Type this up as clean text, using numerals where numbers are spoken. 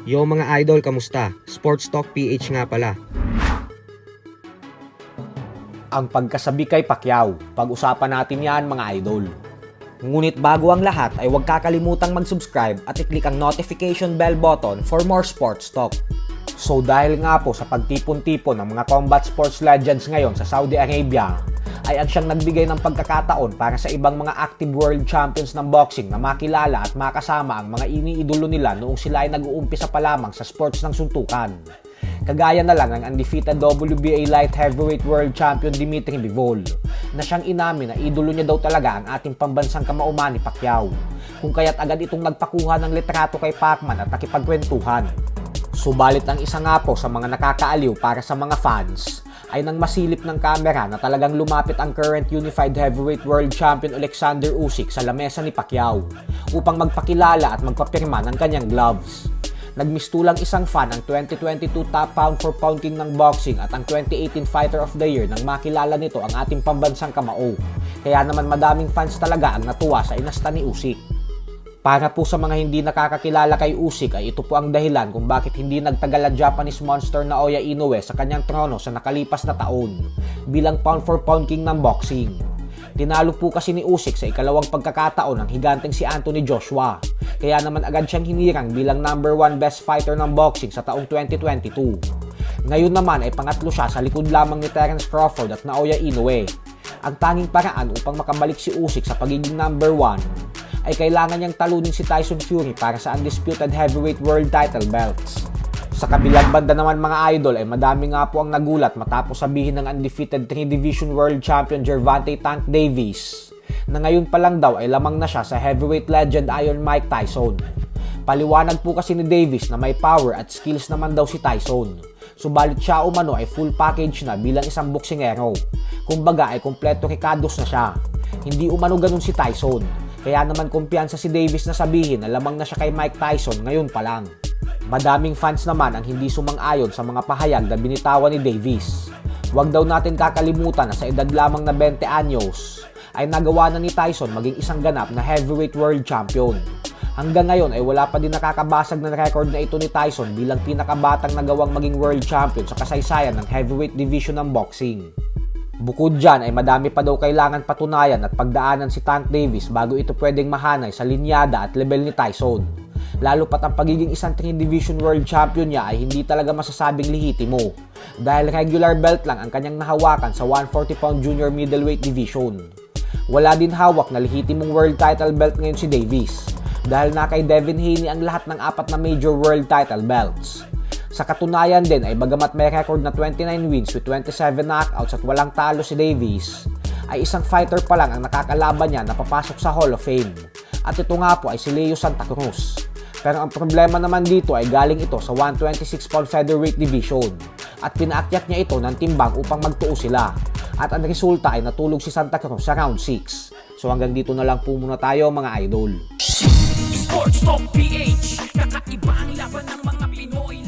Yo mga idol, kamusta? Sports Talk PH nga pala. Ang pagkasabi kay Pacquiao, pag-usapan natin yan mga idol. Ngunit bago ang lahat ay huwag kakalimutang mag-subscribe at i-click ang notification bell button for more sports talk. So dahil nga po sa pagtipon-tipon ng mga combat sports legends ngayon sa Saudi Arabia, ay ang siyang nagbigay ng pagkakataon para sa ibang mga active world champions ng boxing na makilala at makasama ang mga iniidolo nila noong sila ay nag-uumpisa pa lamang sa sports ng suntukan. Kagaya na lang ng undefeated WBA light heavyweight world champion Dimitri Bivol, na siyang inamin na idolo niya daw talaga ang ating pambansang kamao Manny Pacquiao, kung kaya't agad itong nagpakuha ng litrato kay Pacman at nakipagkwentuhan. Subalit ang isa nga po sa mga nakakaaliw para sa mga fans ay nang masilip ng kamera na talagang lumapit ang current unified heavyweight world champion Alexander Usyk sa lamesa ni Pacquiao upang magpakilala at magpapirma ng kanyang gloves. Nagmistulang isang fan ang 2022 top pound for pound king ng boxing at ang 2018 fighter of the year nang makilala nito ang ating pambansang kamao. Kaya naman madaming fans talaga ang natuwa sa inasta ni Usyk. Para po sa mga hindi nakakakilala kay Usyk ay ito po ang dahilan kung bakit hindi nagtagal ang Japanese monster Naoya Inoue sa kanyang trono sa nakalipas na taon bilang pound for pound king ng boxing. Tinalo po kasi ni Usyk sa ikalawang pagkakataon ang higanteng si Anthony Joshua, kaya naman agad siyang hinirang bilang number 1 best fighter ng boxing sa taong 2022. Ngayon naman ay pangatlo siya sa likod lamang ni Terence Crawford at Naoya Inoue. Ang tanging paraan upang makabalik si Usyk sa pagiging number 1 ay kailangan niyang talunin si Tyson Fury para sa undisputed heavyweight world title belts. Sa kabilang banda naman mga idol ay madami nga po ang nagulat matapos sabihin ng undefeated 3-division world champion Gervonta Tank Davis na ngayon pa lang daw ay lamang na siya sa heavyweight legend Iron Mike Tyson. Paliwanag po kasi ni Davis na may power at skills naman daw si Tyson. Subalit siya umano ay full package na bilang isang boksingero. Kumbaga ay kompleto rikados na siya. Hindi umano ganun si Tyson. Kaya naman kumpiyansa si Davis na sabihin na lamang na siya kay Mike Tyson ngayon pa lang. Madaming fans naman ang hindi sumang-ayon sa mga pahayag na binitawan ni Davis. Huwag daw natin kakalimutan na sa edad lamang na 20 anyos ay nagawa na ni Tyson maging isang ganap na heavyweight world champion. Hanggang ngayon ay wala pa din nakakabasag ng record na ito ni Tyson bilang pinakabatang nagawang maging world champion sa kasaysayan ng heavyweight division ng boxing. Bukod dyan ay madami pa daw kailangan patunayan at pagdaanan si Tank Davis bago ito pwedeng mahanay sa linyada at level ni Tyson. Lalo pat ang pagiging isang 3-division world champion niya ay hindi talaga masasabing lehitimo dahil regular belt lang ang kanyang nahawakan sa 140-pound junior middleweight division. Wala din hawak na lehitimong world title belt ngayon si Davis dahil na kay Devin Haney ang lahat ng 4 na major world title belts. Sa katunayan din ay bagamat may record na 29 wins with 27 knockouts at walang talo si Davis, ay isang fighter pa lang ang nakakalaban niya na papasok sa Hall of Fame. At ito nga po ay si Leo Santa Cruz. Pero ang problema naman dito ay galing ito sa 126-pound featherweight division at pinaakyat niya ito ng timbang upang magtuo sila. At ang resulta ay natulog si Santa Cruz sa round 6. So hanggang dito na lang po muna tayo mga idol. Sports Talk PH, kakaiba ang laban ng mga Pinoy.